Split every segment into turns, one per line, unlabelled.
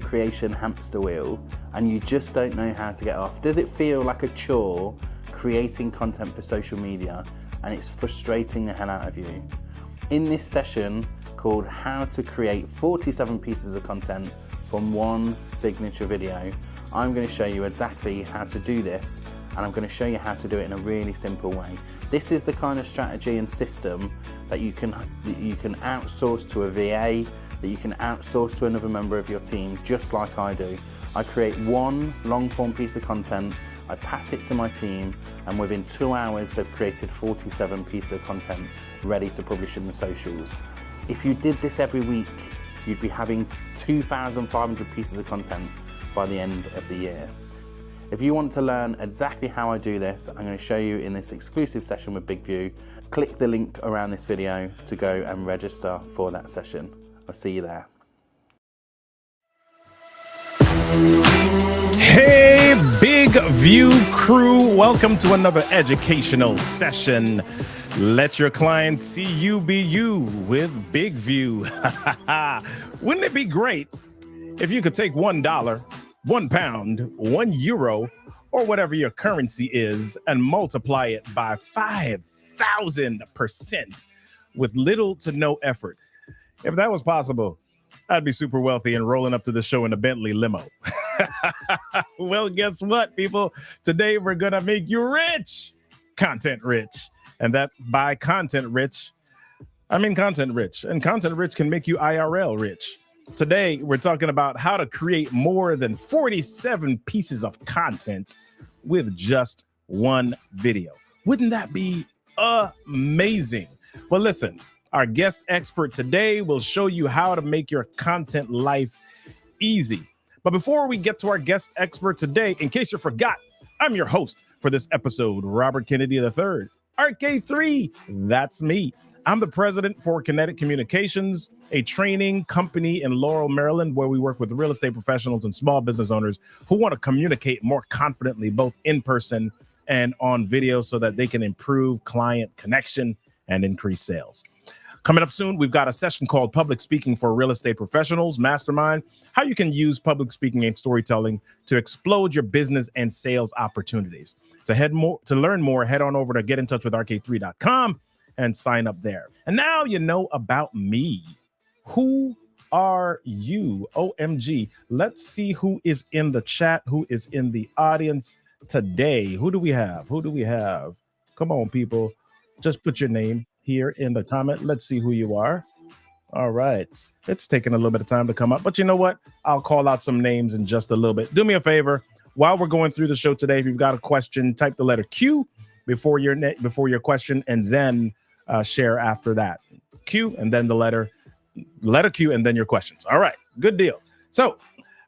creation hamster wheel and you just don't know how to get off? Does it feel like a chore creating content for social media and it's frustrating the hell out of you? In this session called How to Create 47 Pieces of Content from One Signature Video, I'm going to show you exactly how to do this, and I'm going to show you how to do it in a really simple way. This is the kind of strategy and system that you can outsource to a VA, that you can outsource to another member of your team, just like I do. I create one long form piece of content, I pass it to my team, and within 2 hours they've created 47 pieces of content ready to publish in the socials. If you did this every week, you'd be having 2,500 pieces of content by the end of the year. If you want to learn exactly how I do this, I'm going to show you in this exclusive session with BigView. Click the link around this video to go and register for that session. I'll see you there.
Hey, Big View crew, welcome to another educational session. Let your clients see you be you with Big View. Wouldn't it be great if you could take $1, £1, €1, or whatever your currency is and multiply it by 5,000% with little to no effort? If that was possible, I'd be super wealthy and rolling up to the show in a Bentley limo. Well, guess what, people? Today we're gonna make you rich, content rich. And that by content rich, I mean content rich. And content rich can make you IRL rich. Today, we're talking about how to create more than 47 pieces of content with just one video. Wouldn't that be amazing? Well, listen, our guest expert today will show you how to make your content life easy. But before we get to our guest expert today, in case you forgot, I'm your host for this episode, Robert Kennedy III. RK3, that's me. I'm the president for Kinetic Communications, a training company in Laurel, Maryland, where we work with real estate professionals and small business owners who want to communicate more confidently, both in person and on video, so that they can improve client connection and increase sales. Coming up soon, we've got a session called Public Speaking for Real Estate Professionals Mastermind, how you can use public speaking and storytelling to explode your business and sales opportunities. To learn more, head on over to getintouchwithrk3.com and sign up there. And now you know about me. Who are you? OMG. Let's see who is in the chat, who is in the audience today. Who do we have? Come on, people. Just put your name here in the comment. Let's see who you are. All right. It's taking a little bit of time to come up, but you know what? I'll call out some names in just a little bit. Do me a favor. While we're going through the show today, if you've got a question, type the letter Q before your question, and then share after that. Q and then the letter Q and then your questions. All right, good deal. So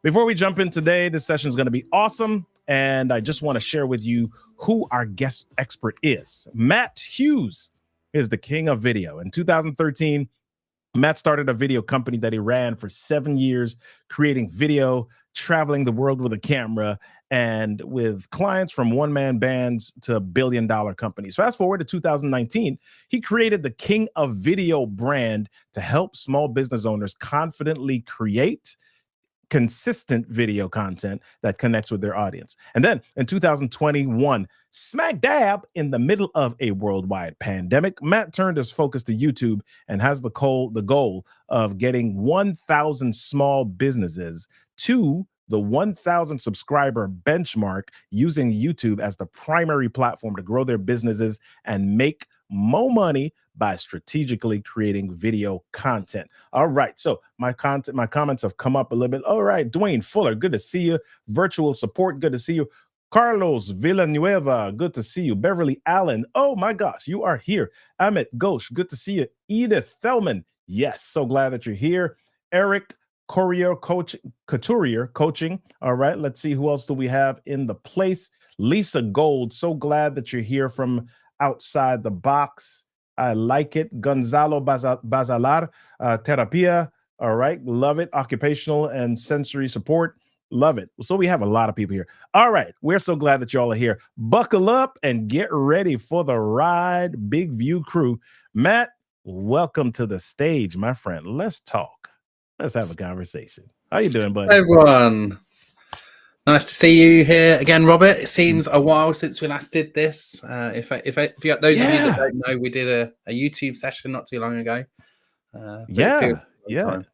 before we jump in today, this session is going to be awesome. And I just want to share with you who our guest expert is. Matt Hughes is the king of video. In 2013, Matt started a video company that he ran for 7 years, creating video, traveling the world with a camera, and with clients from one-man bands to billion-dollar companies. Fast forward to 2019, he created the King of Video brand to help small business owners confidently create consistent video content that connects with their audience. And then in 2021, smack dab in the middle of a worldwide pandemic, Matt turned his focus to YouTube and has the goal of getting 1,000 small businesses to the 1,000 subscriber benchmark, using YouTube as the primary platform to grow their businesses and make more money by strategically creating video content. All right, so my comments have come up a little bit. All right, Dwayne Fuller, good to see you. Virtual support, good to see you. Carlos Villanueva, good to see you. Beverly Allen, oh my gosh, you are here. Amit Ghosh, good to see you. Edith Thelman, yes, so glad that you're here. Eric Couturier coaching. All right, let's see who else do we have in the place. Lisa Gold, so glad that you're here from outside the box. I like it. Gonzalo Bazalar, Terapia. All right, love it. Occupational and sensory support. Love it. So we have a lot of people here. All right, we're so glad that y'all are here. Buckle up and get ready for the ride, Big View crew. Matt, welcome to the stage, my friend. Let's talk. Let's have a conversation. How you doing, buddy?
Hi everyone, nice to see you here again, Robert. It seems a while since we last did this. If you, those of you that don't know, we did a YouTube session not too long ago.
Yeah.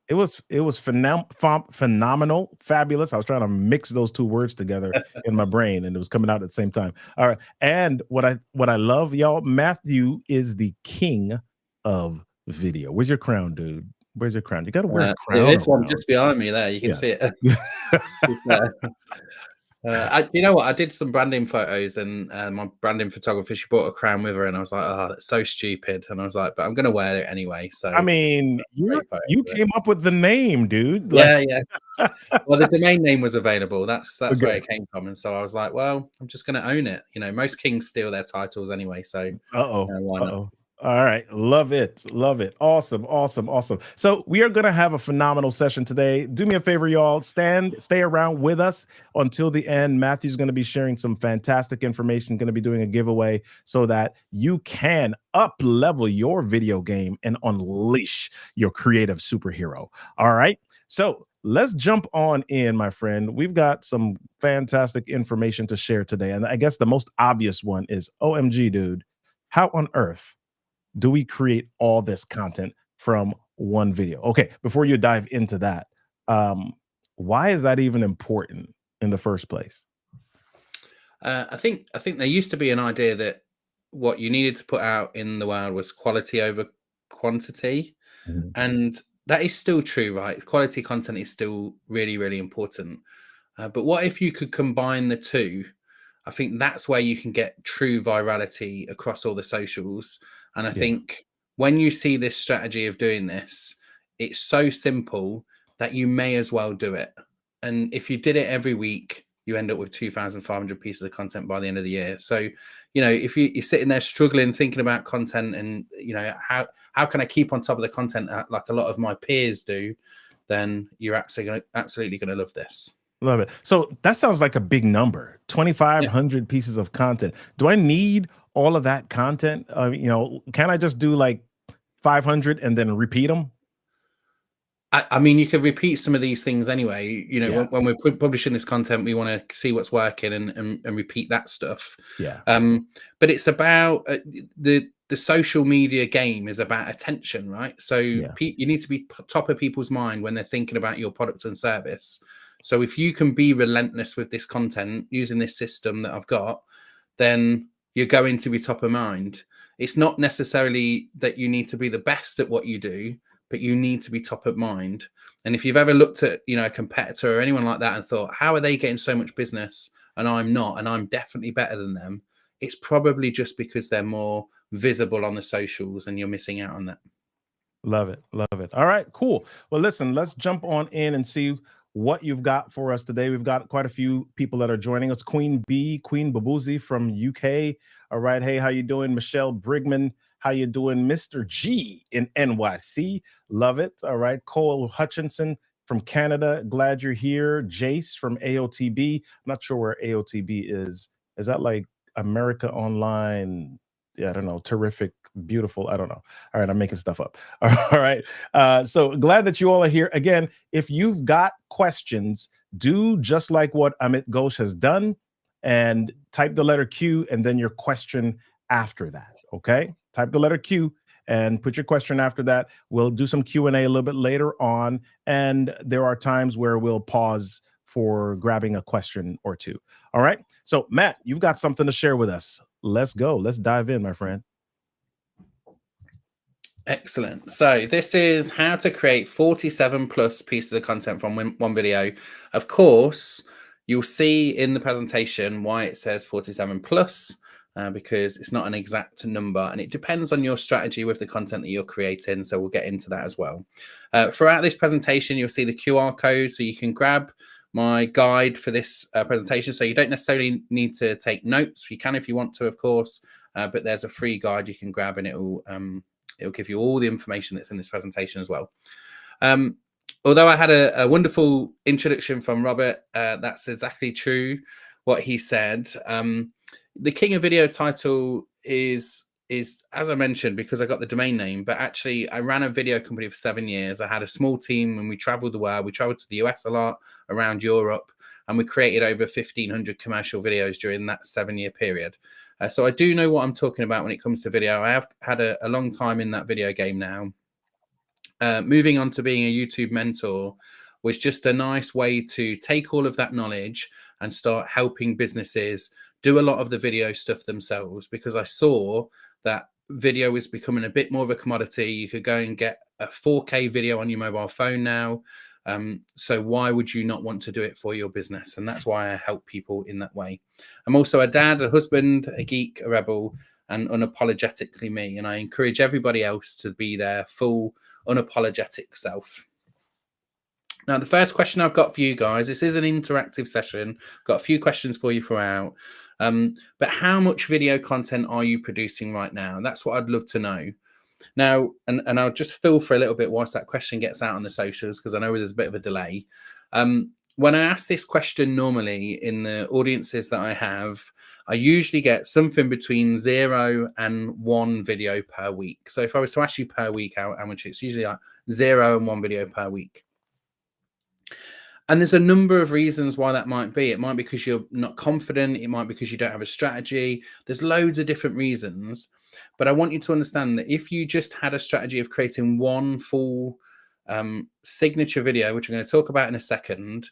It was phenomenal, fabulous. I was trying to mix those two words together in my brain, and it was coming out at the same time. All right. And what I love, y'all, Matthew is the king of video. Where's your crown, dude? Where's your crown? You got to wear a crown.
This one just behind me there. You can see it. You know what? I did some branding photos, and my branding photographer, she brought a crown with her, and I was like, "Oh, that's so stupid." And I was like, "But I'm going to wear it anyway." So
I mean, you came up with the name, dude.
Like, yeah. Well, the domain name was available. That's okay. Where it came from, and so I was like, "Well, I'm just going to own it." You know, most kings steal their titles anyway, so why not?
All right. Love it. Love it. Awesome. Awesome. Awesome. So we are going to have a phenomenal session today. Do me a favor, y'all. Stay around with us until the end. Matthew's going to be sharing some fantastic information, going to be doing a giveaway so that you can up level your video game and unleash your creative superhero. All right. So let's jump on in, my friend. We've got some fantastic information to share today. And I guess the most obvious one is, OMG, dude, how on earth do we create all this content from one video? Okay, before you dive into that, why is that even important in the first place?
I think there used to be an idea that what you needed to put out in the world was quality over quantity, and that is still true, right? Quality content is still really, really important. But what if you could combine the two? I think that's where you can get true virality across all the socials. And I think when you see this strategy of doing this, it's so simple that you may as well do it. And if you did it every week, you end up with 2,500 pieces of content by the end of the year. So, you know, if you're sitting there struggling, thinking about content and, you know, how can I keep on top of the content like a lot of my peers do, then you're absolutely going to love this.
Love it. So that sounds like a big number, 2,500 pieces of content. Do I need all of that content? You know, can I just do like 500 and then repeat them?
I mean, you could repeat some of these things anyway. You know, when we're publishing this content, we want to see what's working and repeat that stuff.
Yeah.
But it's about the social media game is about attention, right? So you need to be top of people's mind when they're thinking about your product and service. So if you can be relentless with this content using this system that I've got, then you're going to be top of mind. It's not necessarily that you need to be the best at what you do, but you need to be top of mind. And if you've ever looked at, you know, a competitor or anyone like that and thought, how are they getting so much business and I'm not, and I'm definitely better than them, it's probably just because they're more visible on the socials and you're missing out on that.
Love it. Love it. All right, cool. Well, listen, let's jump on in and see what you've got for us today. We've got quite a few people that are joining us. Queen Babuzi from UK. All right. Hey, how you doing? Michelle Brigman. How you doing? Mr. G in NYC. Love it. All right. Cole Hutchinson from Canada. Glad you're here. Jace from AOTB. I'm not sure where AOTB is. Is that like America Online? Yeah, I don't know. Terrific, beautiful. I don't know. All right, I'm making stuff up. All right. So glad that you all are here. Again, if you've got questions, do just like what Amit Ghosh has done and type the letter Q and then your question after that. Okay. Type the letter Q and put your question after that. We'll do some Q&A a little bit later on. And there are times where we'll pause for grabbing a question or two. All right. So Matt, you've got something to share with us. Let's go. Let's dive in, my friend.
Excellent. So this is how to create 47 plus pieces of content from one video. Of course, you'll see in the presentation why it says 47 plus, because it's not an exact number and it depends on your strategy with the content that you're creating. So we'll get into that as well. Throughout this presentation, you'll see the QR code so you can grab my guide for this presentation. So you don't necessarily need to take notes. You can if you want to, of course, but there's a free guide you can grab and it'll give you all the information that's in this presentation as well. Although I had a wonderful introduction from Robert, that's exactly true what he said. The King of Video title is as I mentioned, because I got the domain name, but actually I ran a video company for 7 years. I had a small team and we traveled the world. We traveled to the US a lot, around Europe, and we created over 1,500 commercial videos during that 7-year period. So I do know what I'm talking about when it comes to video. I have had a long time in that video game now. Moving on to being a YouTube mentor was just a nice way to take all of that knowledge and start helping businesses do a lot of the video stuff themselves, because I saw that video is becoming a bit more of a commodity. You could go and get a 4K video on your mobile phone now. So why would you not want to do it for your business? And that's why I help people in that way. I'm also a dad, a husband, a geek, a rebel, and unapologetically me. And I encourage everybody else to be their full unapologetic self. Now, the first question I've got for you guys, this is an interactive session. Got a few questions for you throughout. But how much video content are you producing right now? That's what I'd love to know. Now, and I'll just fill for a little bit whilst that question gets out on the socials, because I know there's a bit of a delay. When I ask this question normally in the audiences that I have, I usually get something between 0 and 1 video per week. So if I was to ask you per week how much, it's usually like 0 and 1 video per week. And there's a number of reasons why that might be. It might be because you're not confident. It might be because you don't have a strategy. There's loads of different reasons. But I want you to understand that if you just had a strategy of creating one full signature video, which I'm going to talk about in a second,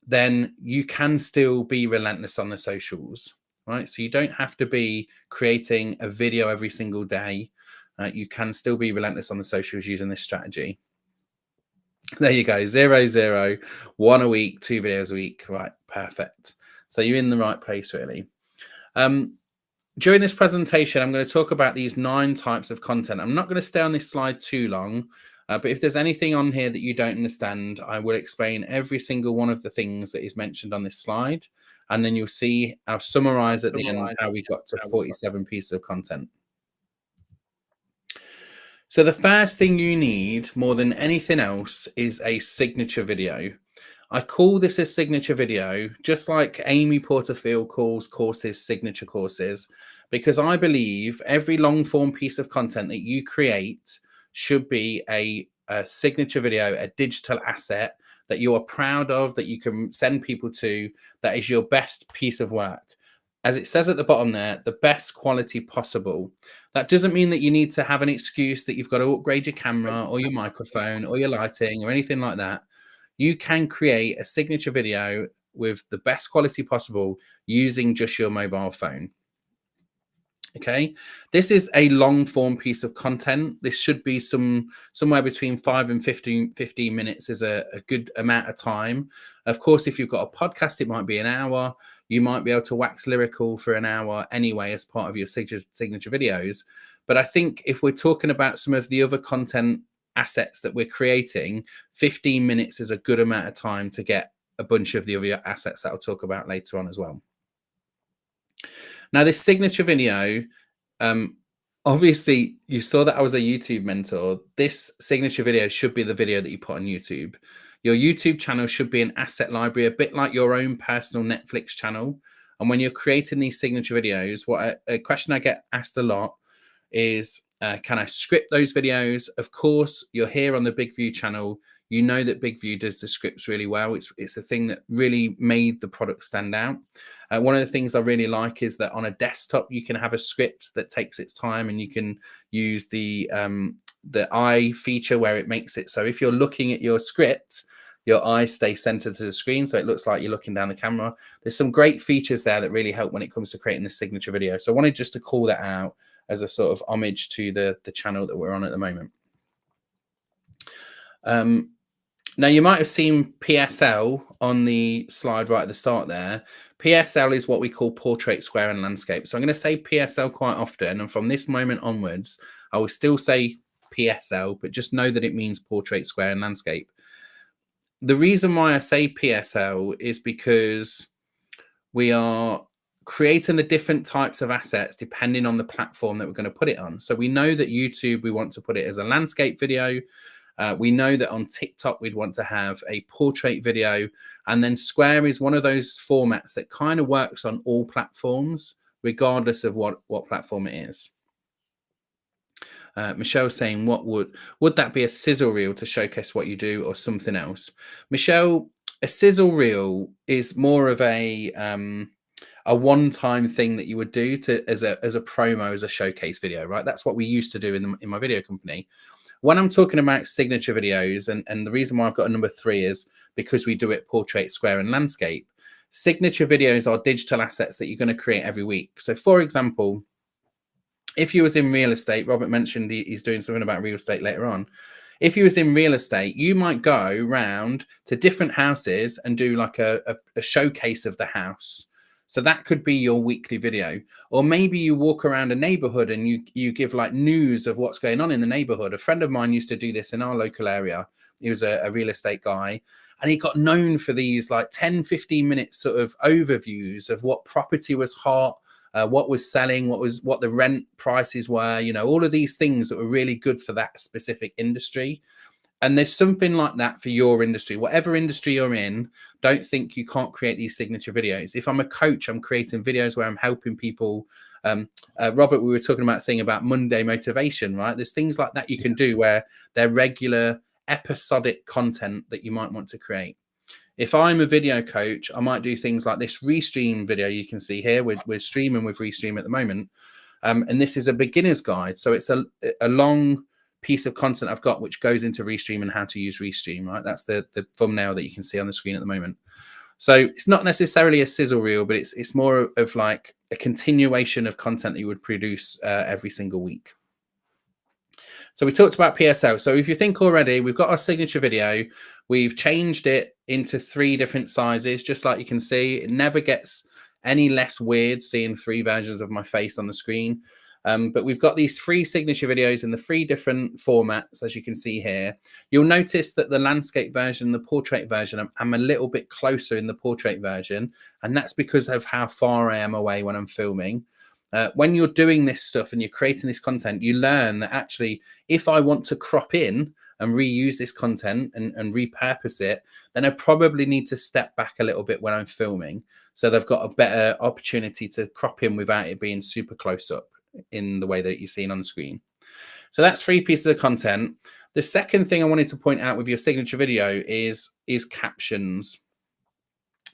then you can still be relentless on the socials, right? So you don't have to be creating a video every single day. You can still be relentless on the socials using this strategy. There you go. 0, 0, 1 a week, 2 videos a week. Right. Perfect. So you're in the right place, really. During this presentation, I'm going to talk about these 9 types of content. I'm not going to stay on this slide too long, but if there's anything on here that you don't understand, I will explain every single one of the things that is mentioned on this slide. And then you'll see, I'll summarize at the end how we got to 47 pieces of content. So the first thing you need more than anything else is a signature video. I call this a signature video, just like Amy Porterfield calls courses signature courses, because I believe every long form piece of content that you create should be a signature video, a digital asset that you are proud of, that you can send people to, that is your best piece of work. As it says at the bottom there, the best quality possible. That doesn't mean that you need to have an excuse that you've got to upgrade your camera or your microphone or your lighting or anything like that. You can create a signature video with the best quality possible using just your mobile phone. Okay, this is a long form piece of content. This should be somewhere between 5 and 15 minutes is a good amount of time. Of course, if you've got a podcast, it might be an hour. You might be able to wax lyrical for an hour anyway as part of your signature videos. But I think if we're talking about some of the other content assets that we're creating, 15 minutes is a good amount of time to get a bunch of the other assets that I'll talk about later on as well. Now, this signature video, obviously, you saw that I was a YouTube mentor. This signature video should be the video that you put on YouTube. Your YouTube channel should be an asset library, a bit like your own personal Netflix channel. And when you're creating these signature videos, a question I get asked a lot is, can I script those videos? Of course, you're here on the Big View channel. You know that Big View does the scripts really well. It's the thing that really made the product stand out. One of the things I really like is that on a desktop, you can have a script that takes its time, and you can use the eye feature where it makes it so if you're looking at your script, your eyes stay centered to the screen, so it looks like you're looking down the camera. There's some great features there that really help when it comes to creating the signature video. So I wanted just to call that out as a sort of homage to the channel that we're on at the moment. Now, you might have seen PSL on the slide right at the start there. PSL is what we call portrait, square, and landscape. So I'm going to say PSL quite often. And from this moment onwards, I will still say PSL, but just know that it means portrait, square, and landscape. The reason why I say PSL is because we are creating the different types of assets depending on the platform that we're going to put it on. So we know that YouTube, we want to put it as a landscape video. We know that on TikTok, we'd want to have a portrait video. And then Square is one of those formats that kind of works on all platforms, regardless of what platform it is. Michelle's saying, "What would that be a sizzle reel to showcase what you do, or something else?" Michelle, a sizzle reel is more of a one-time thing that you would do as a promo, as a showcase video, right? That's what we used to do in my video company. When I'm talking about signature videos, and the reason why I've got a number 3 is because we do it portrait, square, and landscape. Signature videos are digital assets that you're going to create every week. So, for example, if you was in real estate, Robert mentioned he's doing something about real estate later on. If you was in real estate, you might go round to different houses and do like a showcase of the house. So that could be your weekly video. Or maybe you walk around a neighborhood and you give like news of what's going on in the neighborhood. A friend of mine used to do this in our local area. He was a real estate guy, and he got known for these like 10, 15 minute sort of overviews of what property was hot, what was selling, what the rent prices were, you know, all of these things that were really good for that specific industry. And there's something like that for your industry. Whatever industry you're in, don't think you can't create these signature videos. If I'm a coach, I'm creating videos where I'm helping people. Robert, we were talking about a thing about Monday motivation, right? There's things like that you can do where they're regular episodic content that you might want to create. If I'm a video coach, I might do things like this Restream video you can see here. We're streaming with Restream at the moment. And this is a beginner's guide. So it's a long piece of content I've got which goes into Restream and how to use Restream, right? That's the thumbnail that you can see on the screen at the moment. So it's not necessarily a sizzle reel, but it's more of like a continuation of content that you would produce every single week. So we talked about PSL. So if you think already, we've got our signature video. We've changed it into 3 different sizes, just like you can see. It never gets any less weird seeing 3 versions of my face on the screen. But we've got these 3 signature videos in the 3 different formats, as you can see here. You'll notice that the landscape version, the portrait version, I'm a little bit closer in the portrait version. And that's because of how far I am away when I'm filming. When you're doing this stuff and you're creating this content, you learn that actually, if I want to crop in and reuse this content and repurpose it, then I probably need to step back a little bit when I'm filming. So they've got a better opportunity to crop in without it being super close up in the way that you're seeing on the screen. So that's 3 pieces of content. The second thing I wanted to point out with your signature video is captions.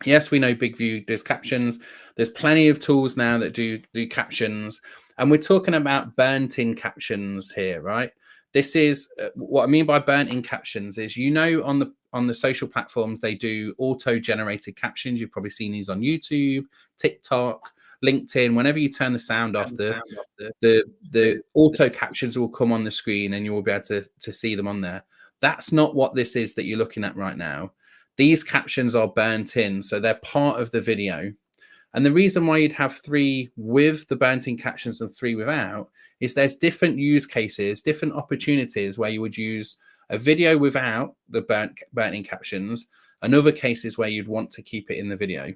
Yes, we know BigView does captions. There's plenty of tools now that do captions. And we're talking about burnt-in captions here, right? This is what I mean by burnt-in captions is, you know, on the social platforms, they do auto-generated captions. You've probably seen these on YouTube, TikTok, LinkedIn. Whenever you turn the sound off, the auto captions will come on the screen and you will be able to see them on there. That's not what this is that you're looking at right now. These captions are burnt in, so they're part of the video. And the reason why you'd have 3 with the burnt-in captions and 3 without is there's different use cases, different opportunities where you would use a video without the burnt-in captions, and other cases where you'd want to keep it in the video.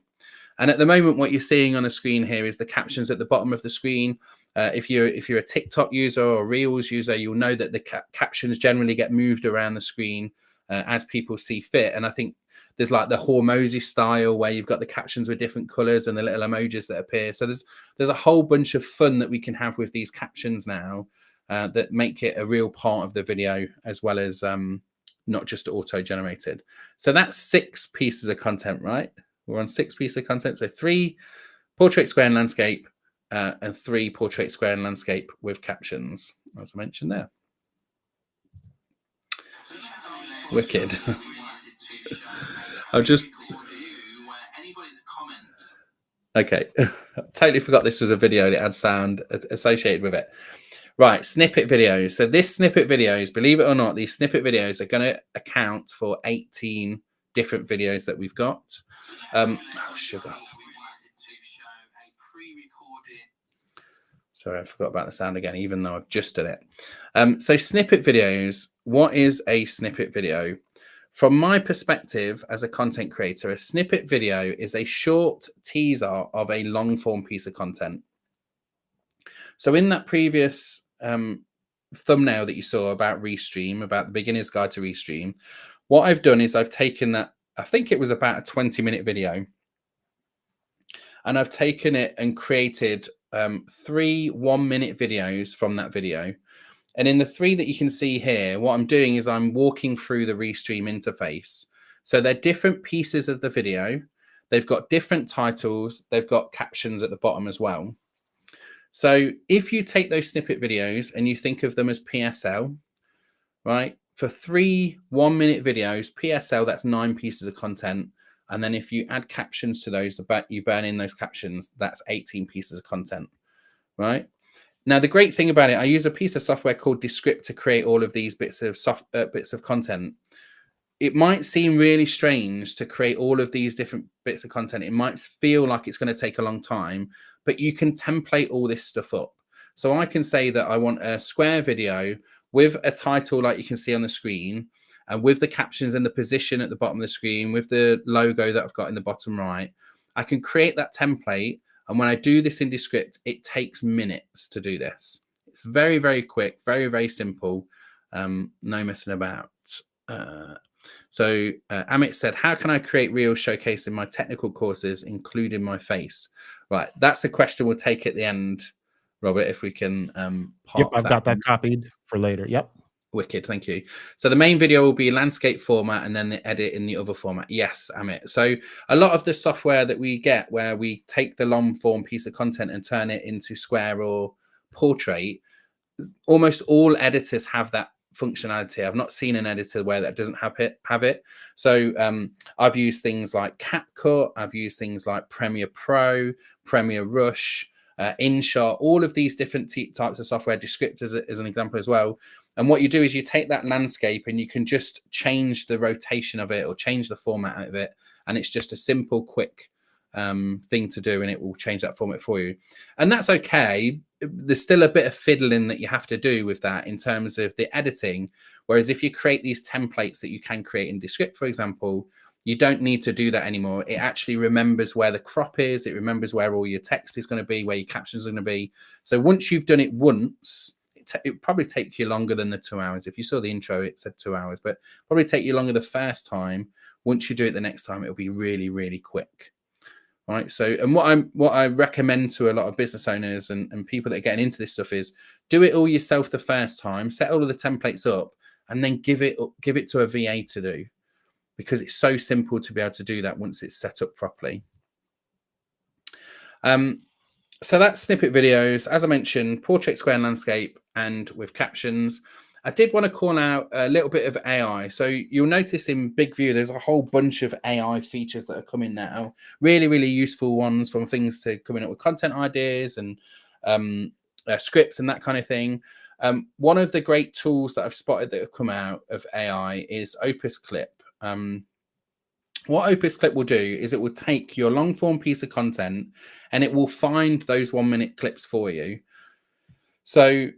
And at the moment, what you're seeing on the screen here is the captions at the bottom of the screen. If you're a TikTok user or Reels user, you'll know that the captions generally get moved around the screen as people see fit. And I think there's like the Hormozy style where you've got the captions with different colors and the little emojis that appear. So there's a whole bunch of fun that we can have with these captions now that make it a real part of the video, as well as not just auto-generated. So that's 6 pieces of content, right? We're on 6 pieces of content. So 3 portrait, square, and landscape, and 3 portrait, square, and landscape with captions, as I mentioned there. Wicked. I'll just... Okay. Totally forgot this was a video and it had sound associated with it. Right, snippet videos. So this snippet videos, believe it or not, these snippet videos are going to account for 18 different videos that we've got. Oh, sugar. Sorry, I forgot about the sound again, even though I've just done it. So snippet videos, what is a snippet video? From my perspective as a content creator, a snippet video is a short teaser of a long form piece of content. So in that previous thumbnail that you saw about Restream, about the beginner's guide to Restream, what I've done is I've taken that, I think it was about a 20-minute video, and I've taken it and created 3 one-minute videos from that video. And in the 3 that you can see here, what I'm doing is I'm walking through the Restream interface. So they're different pieces of the video. They've got different titles. They've got captions at the bottom as well. So if you take those snippet videos and you think of them as PSL, right? For 3 1-minute videos, PSL, that's 9 pieces of content. And then if you add captions to those, you burn in those captions, that's 18 pieces of content, right? Now, the great thing about it, I use a piece of software called Descript to create all of these bits of content. It might seem really strange to create all of these different bits of content. It might feel like it's going to take a long time, but you can template all this stuff up. So I can say that I want a square video with a title like you can see on the screen, and with the captions and the position at the bottom of the screen, with the logo that I've got in the bottom right. I can create that template. And when I do this in Descript, it takes minutes to do this. It's very, very quick, very, very simple. No messing about. So Amit said, how can I create reels showcasing my technical courses, including my face? Right. That's a question we'll take at the end, Robert, if we can
Yep, I've got that copied for later. Yep.
Wicked, thank you. So the main video will be landscape format and then the edit in the other format. Yes, Amit. So a lot of the software that we get where we take the long form piece of content and turn it into square or portrait, almost all editors have that functionality. I've not seen an editor where that doesn't have it. So I've used things like CapCut. I've used things like Premiere Pro, Premiere Rush, InShot, all of these different types of software, Descript as an example as well. And what you do is you take that landscape and you can just change the rotation of it or change the format of it. And it's just a simple, quick thing to do, and it will change that format for you. And that's okay. There's still a bit of fiddling that you have to do with that in terms of the editing. Whereas if you create these templates that you can create in Descript, for example, you don't need to do that anymore. It actually remembers where the crop is. It remembers where all your text is going to be, where your captions are going to be. So once you've done it once, it probably takes you longer than the 2 hours. If you saw the intro, it said 2 hours, but probably take you longer the first time. Once you do it the next time, it'll be really, really quick. All right. So, and what I recommend to a lot of business owners and people that are getting into this stuff is do it all yourself the first time, set all of the templates up, and then give it to a VA to do, because it's so simple to be able to do that once it's set up properly. So that's snippet videos, as I mentioned, portrait, square, and landscape, and with captions. I did want to call out a little bit of AI. So you'll notice in Big View, there's a whole bunch of AI features that are coming now. Really, really useful ones, from things to coming up with content ideas and scripts and that kind of thing. One of the great tools that I've spotted that have come out of AI is Opus Clip. What Opus Clip will do is it will take your long form piece of content and it will find those 1-minute clips for you. So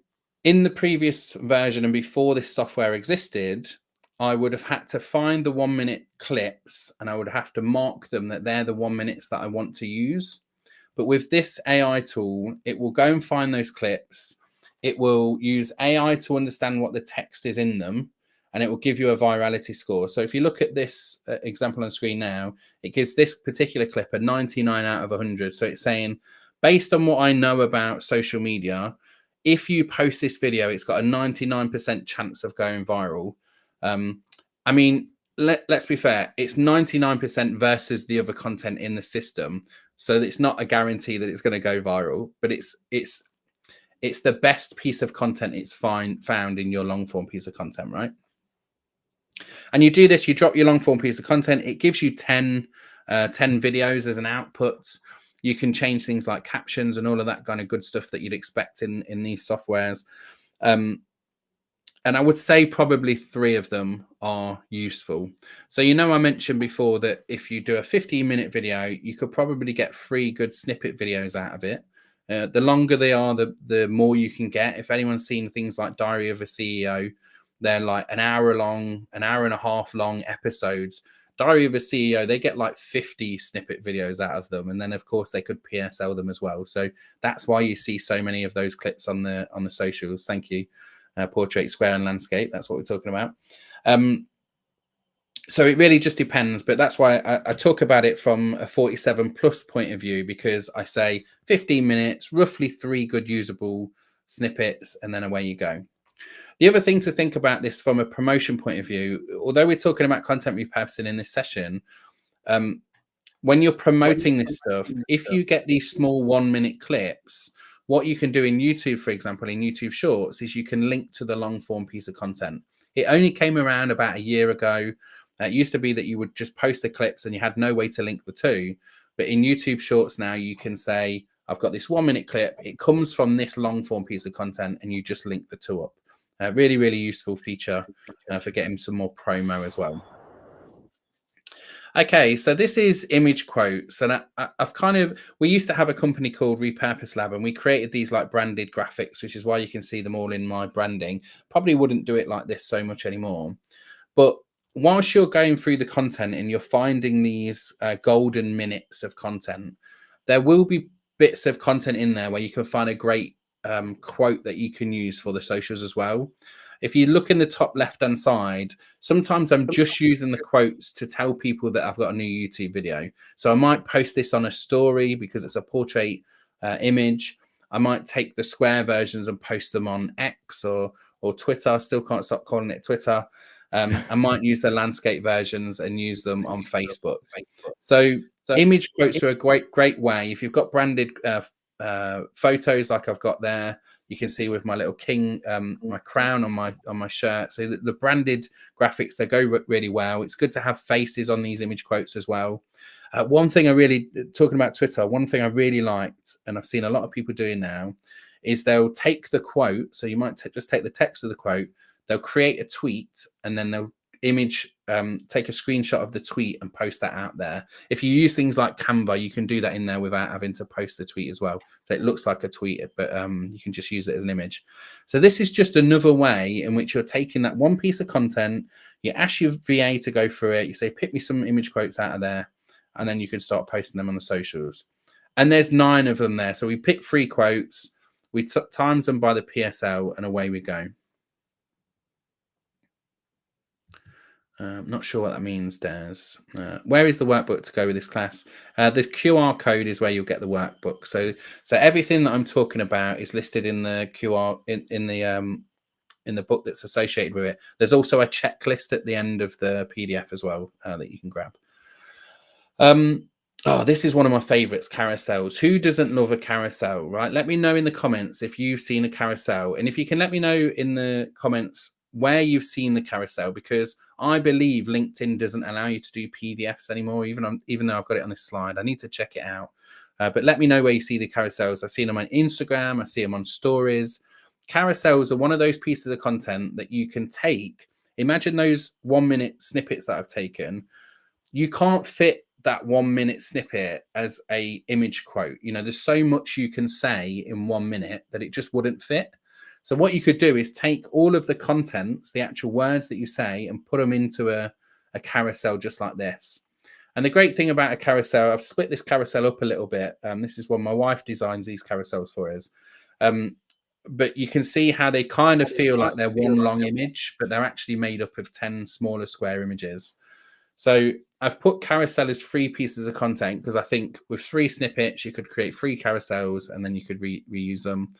in the previous version and before this software existed, I would have had to find the 1-minute clips and I would have to mark them that they're the 1 minutes that I want to use. But with this AI tool, it will go and find those clips. It will use AI to understand what the text is in them, and it will give you a virality score. So if you look at this example on screen now, it gives this particular clip a 99 out of 100. So it's saying, based on what I know about social media, if you post this video, it's got a 99% chance of going viral. I mean, let's be fair. It's 99% versus the other content in the system. So it's not a guarantee that it's going to go viral, but it's the best piece of content it's found in your long form piece of content, right? And you do this, you drop your long form piece of content. It gives you 10 videos as an output. You can change things like captions and all of that kind of good stuff that you'd expect in these softwares. And I would say probably 3 of them are useful. So, I mentioned before that if you do a 15-minute video, you could probably get 3 good snippet videos out of it. The longer they are, the more you can get. If anyone's seen things like Diary of a CEO, they're like an hour long, an hour and a half long episodes. Diary of a CEO, they get like 50 snippet videos out of them. And then, of course, they could PSL them as well. So that's why you see so many of those clips on the socials. Thank you. Portrait, square, and landscape. That's what we're talking about. So it really just depends. But that's why I talk about it from a 47 plus point of view, because I say 15 minutes, roughly 3 good usable snippets, and then away you go. The other thing to think about this from a promotion point of view, although we're talking about content repurposing in this session, when you're promoting this stuff, if you get these small 1-minute clips, what you can do in YouTube, for example, in YouTube Shorts, is you can link to the long form piece of content. It only came around about a year ago. It used to be that you would just post the clips and you had no way to link the two. But in YouTube Shorts now, you can say, I've got this 1-minute clip. It comes from this long form piece of content, and you just link the two up. Really, really useful feature for getting some more promo as well. Okay, so this is image quotes, and we used to have a company called Repurpose Lab, and we created these like branded graphics, which is why you can see them all in my branding. Probably wouldn't do it like this so much anymore. But whilst you're going through the content and you're finding these golden minutes of content, there will be bits of content in there where you can find a great quote that you can use for the socials as well. If you look in the top left-hand side, sometimes I'm just using the quotes to tell people that I've got a new YouTube video. So I might post this on a story because it's a portrait image. I might take the square versions and post them on X or Twitter. I still can't stop calling it Twitter. I might use the landscape versions and use them on Facebook. So image quotes are a great way. If you've got branded photos like I've got there, you can see with my little king, my crown on my shirt. So the branded graphics, they go really well. It's good to have faces on these image quotes as well. One thing talking about Twitter, one thing I really liked, and I've seen a lot of people doing now, is they'll take the quote. So you might just take the text of the quote, they'll create a tweet, and then they'll take a screenshot of the tweet and post that out there. If you use things like Canva, you can do that in there without having to post the tweet as well. So it looks like a tweet, but you can just use it as an image. So this is just another way in which you're taking that one piece of content, you ask your VA to go through it, you say, pick me some image quotes out of there, and then you can start posting them on the socials. And there's 9 of them there. So we pick 3 quotes, we times them by the PSL, and away we go. Not sure what that means, Des. Where is the workbook to go with this class? The QR code is where you'll get the workbook. So everything that I'm talking about is listed in the QR in the book that's associated with it. There's also a checklist at the end of the PDF as well that you can grab. This is one of my favorites, carousels. Who doesn't love a carousel, right? Let me know in the comments if you've seen a carousel, and if you can let me know in the comments where you've seen the carousel, because I believe LinkedIn doesn't allow you to do PDFs anymore, even though I've got it on this slide. I need to check it out. But let me know where you see the carousels. I've seen them on Instagram. I see them on stories. Carousels are one of those pieces of content that you can take. Imagine those 1-minute snippets that I've taken. You can't fit that 1-minute snippet as a image quote. You know, there's so much you can say in 1 minute that it just wouldn't fit. So what you could do is take all of the contents, the actual words that you say, and put them into a carousel just like this. And the great thing about a carousel, I've split this carousel up a little bit. This is when my wife designs these carousels for us. But you can see how they kind of feel like they're one long image, but they're actually made up of 10 smaller square images. So I've put carousel as 3 pieces of content because I think with 3 snippets, you could create 3 carousels and then you could reuse them.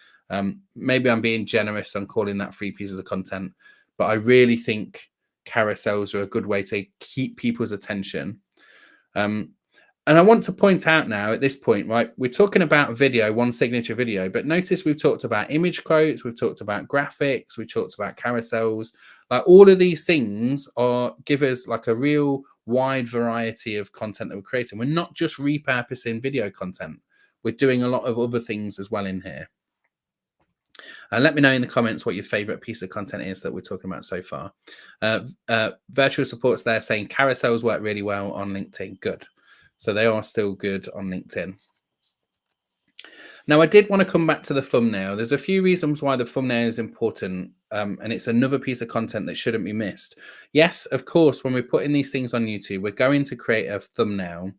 Maybe I'm being generous on calling that 3 pieces of content, but I really think carousels are a good way to keep people's attention. And I want to point out now at this point, right, we're talking about video, one signature video, but notice we've talked about image quotes, we've talked about graphics, we talked about carousels. Like all of these things give us like a real wide variety of content that we're creating. We're not just repurposing video content. We're doing a lot of other things as well in here. Let me know in the comments what your favorite piece of content is that we're talking about so far. Virtual Support's there saying carousels work really well on LinkedIn. Good. So they are still good on LinkedIn. Now, I did want to come back to the thumbnail. There's a few reasons why the thumbnail is important, and it's another piece of content that shouldn't be missed. Yes, of course, when we're putting these things on YouTube, we're going to create a thumbnail.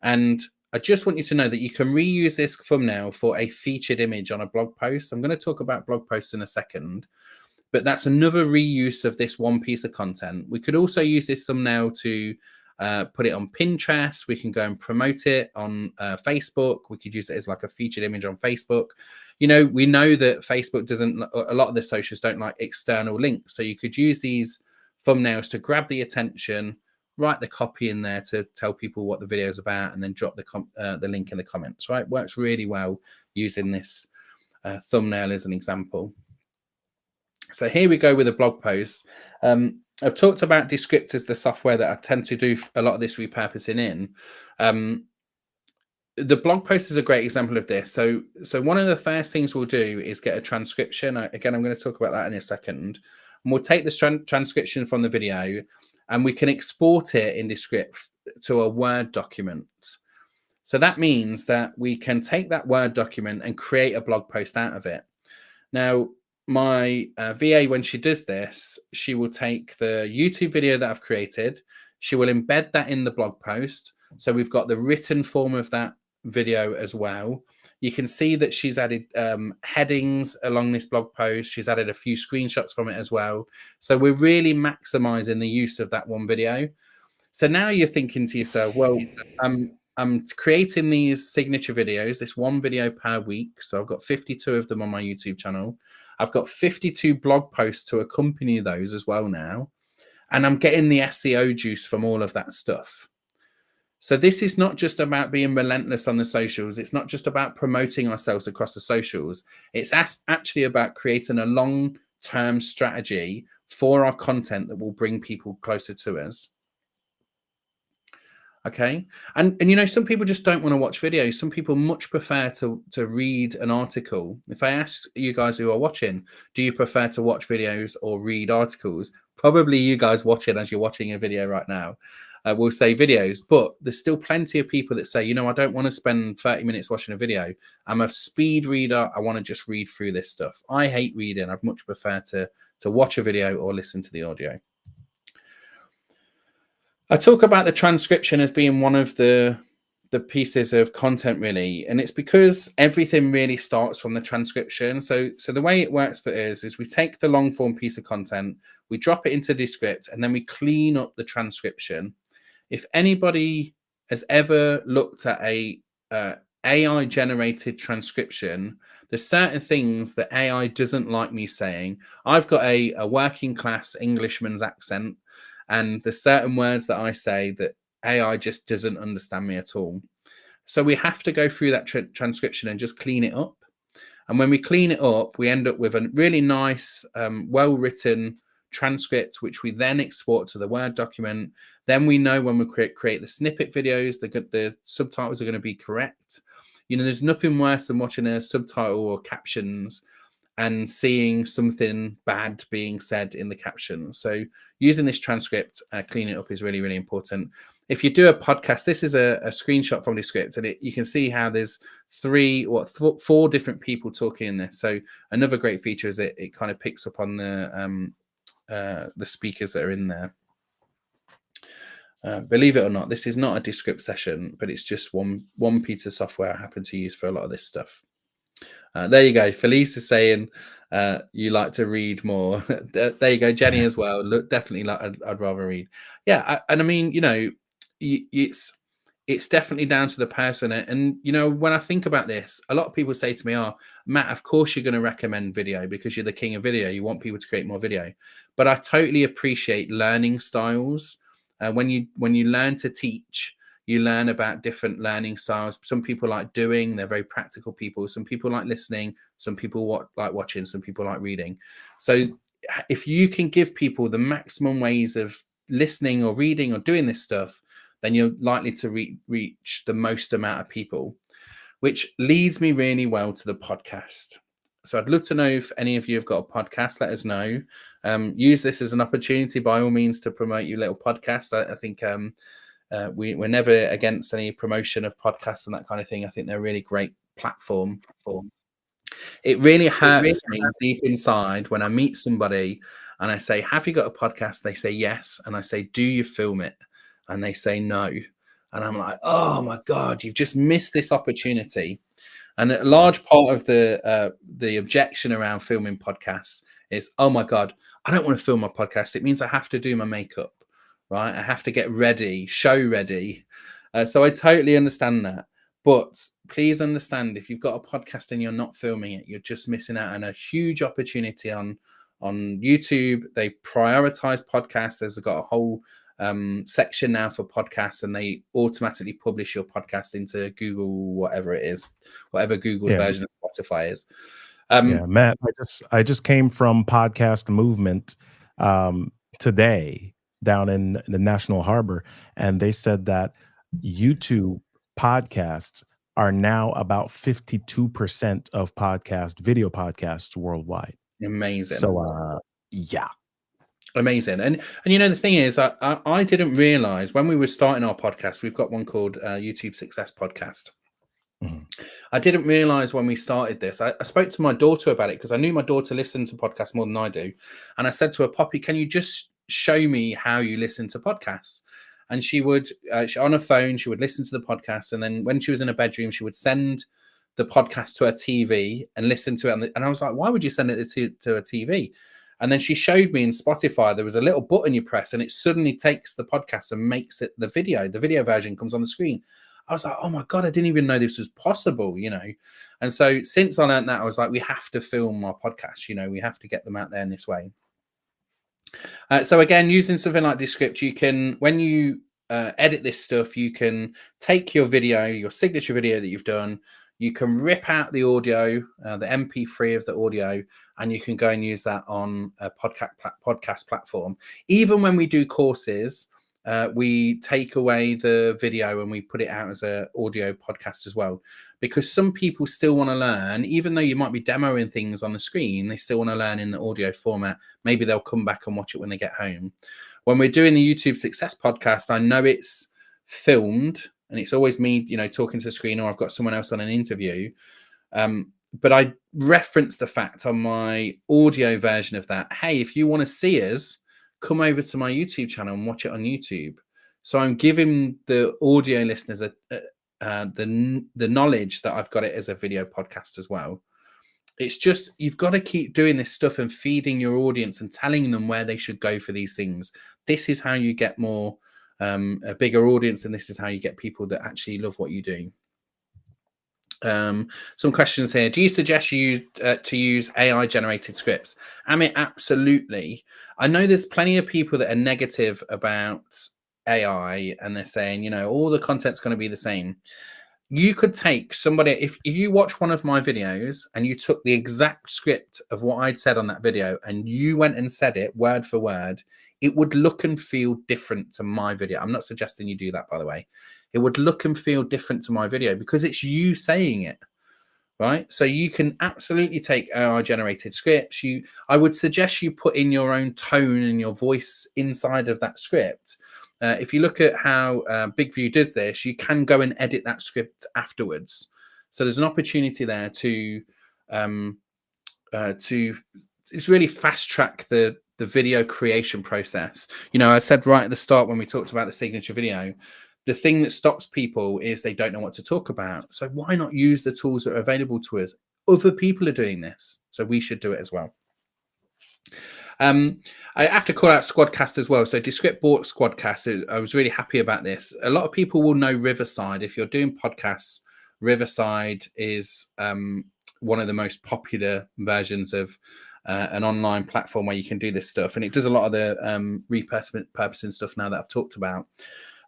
And I just want you to know that you can reuse this thumbnail for a featured image on a blog post. I'm going to talk about blog posts in a second, but that's another reuse of this one piece of content. We could also use this thumbnail to put it on Pinterest. We can go and promote it on Facebook. We could use it as like a featured image on Facebook. You know, we know that Facebook doesn't, a lot of the socials don't like external links. So you could use these thumbnails to grab the attention, write the copy in there to tell people what the video is about, and then drop the link in the comments, right? Works really well using this thumbnail as an example. So here we go with a blog post. I've talked about Descript, the software that I tend to do a lot of this repurposing in. The blog post is a great example of this. So one of the first things we'll do is get a transcription. Again, I'm going to talk about that in a second. And we'll take the transcription from the video and we can export it in Descript to a Word document. So that means that we can take that Word document and create a blog post out of it. Now, my VA, when she does this, she will take the YouTube video that I've created. She will embed that in the blog post. So we've got the written form of that video as well. You can see that she's added headings along this blog post. She's added a few screenshots from it as well. So we're really maximizing the use of that one video. So now you're thinking to yourself, well, I'm creating these signature videos, this one video per week. So I've got 52 of them on my YouTube channel. I've got 52 blog posts to accompany those as well now. And I'm getting the SEO juice from all of that stuff. So this is not just about being relentless on the socials. It's not just about promoting ourselves across the socials. It's actually about creating a long-term strategy for our content that will bring people closer to us. Okay. And you know, some people just don't want to watch videos. Some people much prefer to read an article. If I ask you guys who are watching, do you prefer to watch videos or read articles? Probably you guys watching as you're watching a video right now. Will say videos, but there's still plenty of people that say, you know, I don't want to spend 30 minutes watching a video. I'm a speed reader. I want to just read through this stuff. I hate reading. I'd much prefer to watch a video or listen to the audio. I talk about the transcription as being one of the pieces of content, really, and it's because everything really starts from the transcription. So the way it works for us is we take the long form piece of content, we drop it into Descript, and then we clean up the transcription. If anybody has ever looked at a AI generated transcription, there's certain things that AI doesn't like me saying. I've got a working class Englishman's accent, and there's certain words that I say that AI just doesn't understand me at all. So we have to go through that transcription and just clean it up. And when we clean it up, we end up with a really nice, well-written transcript, which we then export to the Word document. Then we know when we create the snippet videos, the subtitles are going to be correct. You know, there's nothing worse than watching a subtitle or captions and seeing something bad being said in the captions. So using this transcript, cleaning it up is really, really important. If you do a podcast, this is a screenshot from the script, and you can see how there's four different people talking in this. So another great feature is it kind of picks up on the speakers that are in there. Believe it or not, this is not a Descript session, but it's just one piece of software I happen to use for a lot of this stuff. There you go. Felice is saying you like to read more. There you go. Jenny as well. Look, definitely like I'd rather read. Yeah, and I mean, you know, it's definitely down to the person. And you know, when I think about this, a lot of people say to me, "Oh, Matt, of course you're going to recommend video because you're the king of video. You want people to create more video." But I totally appreciate learning styles. When you learn to teach, you learn about different learning styles. Some people like doing, they're very practical people. Some people like listening. Some people like watching. Some people like reading. So if you can give people the maximum ways of listening or reading or doing this stuff, then you're likely to reach the most amount of people, which leads me really well to the podcast. So I'd love to know if any of you have got a podcast. Let us know. Use this as an opportunity, by all means, to promote your little podcast. I think we're never against any promotion of podcasts and that kind of thing. I think they're a really great platform. It really hurts me deep inside when I meet somebody and I say, "Have you got a podcast?" They say yes. And I say, "Do you film it?" And they say no. And I'm like, oh my God, you've just missed this opportunity. And a large part of the objection around filming podcasts is, oh my God, I don't want to film my podcast. It means I have to do my makeup, right? I have to get ready, show ready. So I totally understand that. But please understand, if you've got a podcast and you're not filming it, you're just missing out on a huge opportunity on YouTube. They prioritize podcasts. There's got a whole section now for podcasts, and they automatically publish your podcast into Google, whatever it is, whatever Google's version of Spotify is.
Matt, I just came from Podcast Movement today down in the National Harbor, and they said that YouTube podcasts are now about 52% of video podcasts worldwide.
Amazing.
So yeah.
Amazing. And you know, the thing is, I didn't realize when we were starting our podcast, we've got one called YouTube Success Podcast.
Mhm.
I didn't realize when we started this, I spoke to my daughter about it because I knew my daughter listened to podcasts more than I do. And I said to her, Poppy, can you just show me how you listen to podcasts? And she would, on her phone, she would listen to the podcast. And then when she was in her bedroom, she would send the podcast to her TV and listen to it. And I was like, why would you send it to a TV? And then she showed me in Spotify, there was a little button you press and it suddenly takes the podcast and makes it the video version comes on the screen. I was like, oh my God, I didn't even know this was possible, you know? And so since I learned that, I was like, we have to film our podcasts, you know, we have to get them out there in this way. So again, using something like Descript, you can, when you edit this stuff, you can take your video, your signature video that you've done, you can rip out the audio, the MP3 of the audio, and you can go and use that on a podcast platform. Even when we do courses, we take away the video and we put it out as an audio podcast as well, because some people still want to learn, even though you might be demoing things on the screen, they still want to learn in the audio format. Maybe they'll come back and watch it when they get home. When we're doing the YouTube Success Podcast, I know it's filmed and it's always me, you know, talking to the screen, or I've got someone else on an interview. But I reference the fact on my audio version of that, hey, if you want to see us, come over to my YouTube channel and watch it on YouTube. So I'm giving the audio listeners the knowledge that I've got it as a video podcast as well. It's just, you've got to keep doing this stuff and feeding your audience and telling them where they should go for these things. This is how you get more, a bigger audience, and this is how you get people that actually love what you do. Some questions here. Do you suggest you to use AI generated scripts? Amit, absolutely. I know there's plenty of people that are negative about AI and they're saying, you know, all the content's going to be the same. You could take somebody, if you watch one of my videos and you took the exact script of what I'd said on that video and you went and said it word for word, it would look and feel different to my video. I'm not suggesting you do that, by the way. It would look and feel different to my video because it's you saying it, right? So you can absolutely take AI generated scripts. I would suggest you put in your own tone and your voice inside of that script. If you look at how BigView does this, you can go and edit that script afterwards. So there's an opportunity there to it's really fast track the video creation process. You know, I said right at the start when we talked about the signature video, the thing that stops people is they don't know what to talk about. So why not use the tools that are available to us? Other people are doing this, so we should do it as well. I have to call out Squadcast as well. So Descript bought Squadcast. I was really happy about this. A lot of people will know Riverside. If you're doing podcasts, Riverside is one of the most popular versions of an online platform where you can do this stuff. And it does a lot of the repurposing stuff now that I've talked about.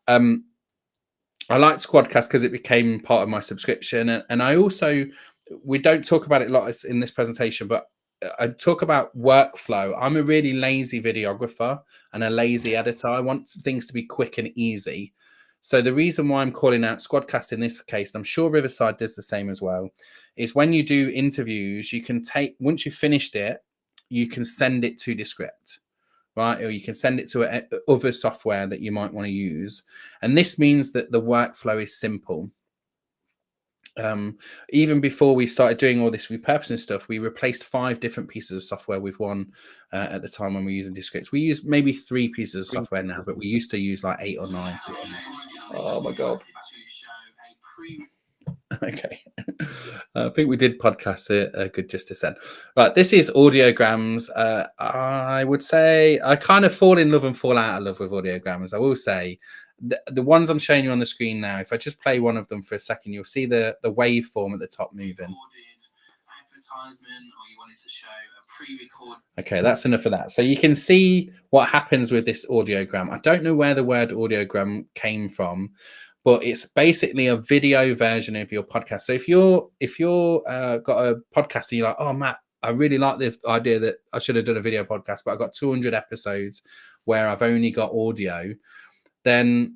I liked Squadcast because it became part of my subscription. And I also, we don't talk about it a lot in this presentation, but I talk about workflow. I'm a really lazy videographer and a lazy editor. I want things to be quick and easy. So the reason why I'm calling out Squadcast in this case, and I'm sure Riverside does the same as well, is when you do interviews, you can take, once you've finished it, you can send it to Descript, right? Or you can send it to other software that you might want to use. And this means that the workflow is simple. Even before we started doing all this repurposing stuff, we replaced 5 different pieces of software with one at the time when we were using Descript. We use maybe 3 pieces of software now, but we used to use like 8 or 9. Oh my God. Okay. I think we did podcast a good justice then. Right, this is audiograms. I would say I kind of fall in love and fall out of love with audiograms. I will say the ones I'm showing you on the screen now, if I just play one of them for a second, you'll see the waveform at the top moving. Advertisement, or you wanted to show a pre-record. Okay, that's enough of that. So you can see what happens with this audiogram. I don't know where the word audiogram came from, but it's basically a video version of your podcast. So if you're got a podcast and you're like, oh Matt, I really like the idea that I should have done a video podcast, but I've got 200 episodes where I've only got audio, then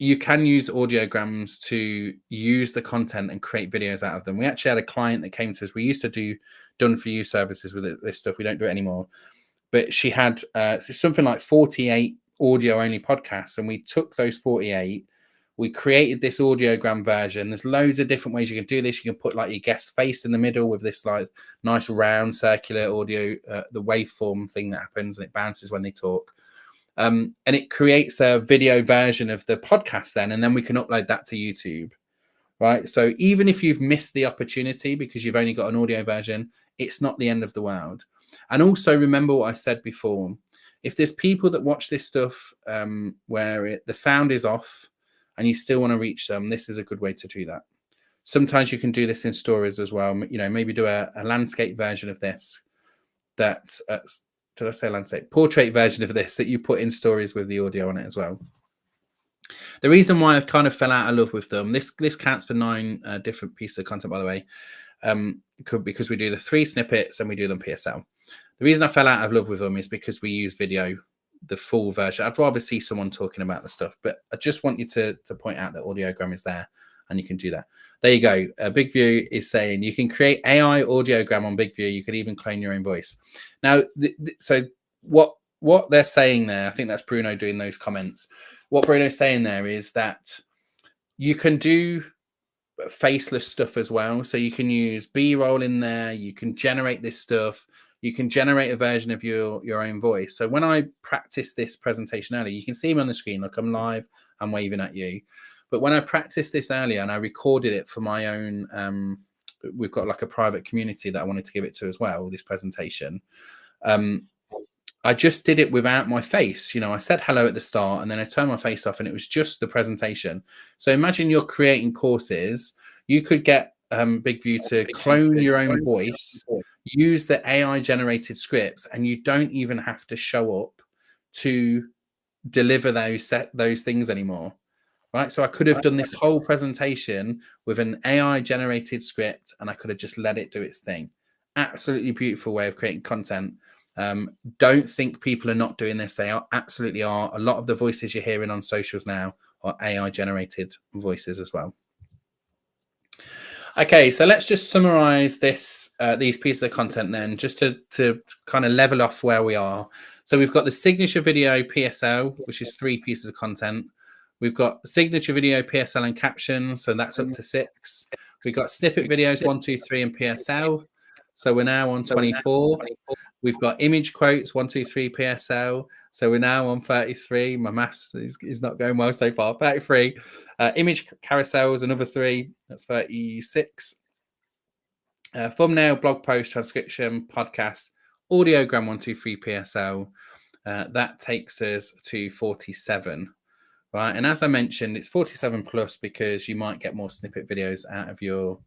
you can use audiograms to use the content and create videos out of them. We actually had a client that came to us. We used to do done for you services with this stuff. We don't do it anymore. But she had something like 48 audio only podcasts, and we took those 48. We created this audiogram version. There's loads of different ways you can do this. You can put like your guest face in the middle with this like nice round circular audio, the waveform thing that happens, and it bounces when they talk. And it creates a video version of the podcast and then we can upload that to YouTube, right? So even if you've missed the opportunity because you've only got an audio version, it's not the end of the world. And also remember what I said before. If there's people that watch this stuff where the sound is off and you still want to reach them, this is a good way to do that. Sometimes you can do this in stories as well. You know, maybe do a landscape version of this that... did I say landscape? Portrait version of this that you put in stories with the audio on it as well. The reason why I kind of fell out of love with them, this counts for 9 different pieces of content, by the way, because we do the 3 snippets and we do them PSL. The reason I fell out of love with them is because we use video, the full version. I'd rather see someone talking about the stuff, but I just want you to point out that audiogram is there and you can do that. There you go. BigView is saying you can create AI audiogram on BigView. You could even clone your own voice. Now, so what they're saying there, I think that's Bruno doing those comments. What Bruno's saying there is that you can do faceless stuff as well. So you can use B-roll in there. You can generate this stuff. You can generate a version of your own voice. So when I practiced this presentation earlier, you can see me on the screen. Look, I'm live. I'm waving at you. But when I practiced this earlier and I recorded it for my own, we've got like a private community that I wanted to give it to as well, this presentation. I just did it without my face. You know, I said hello at the start and then I turned my face off and it was just the presentation. So imagine you're creating courses. You could get BigView to clone your own voice, use the AI generated scripts, and you don't even have to show up to deliver those things anymore. Right, so I could have done this whole presentation with an AI generated script and I could have just let it do its thing. Absolutely beautiful way of creating content. Don't think people are not doing this. They absolutely are. A lot of the voices you're hearing on socials now are AI generated voices as well. Okay, so let's just summarize these pieces of content then, just to kind of level off where we are. So we've got the signature video PSL, which is 3 pieces of content. We've got signature video, PSL, and captions, so that's up to 6. We've got snippet videos, 1, 2, 3, and PSL. So we're now on 24. We've got image quotes, 1, 2, 3, PSL. So we're now on 33. My maths is not going well so far. 33. Image carousels, another 3. That's 36. Thumbnail, blog post, transcription, podcast, audiogram, 1, 2, 3, PSL. That takes us to 47. Right, and as I mentioned, it's 47 plus because you might get more snippet videos out of your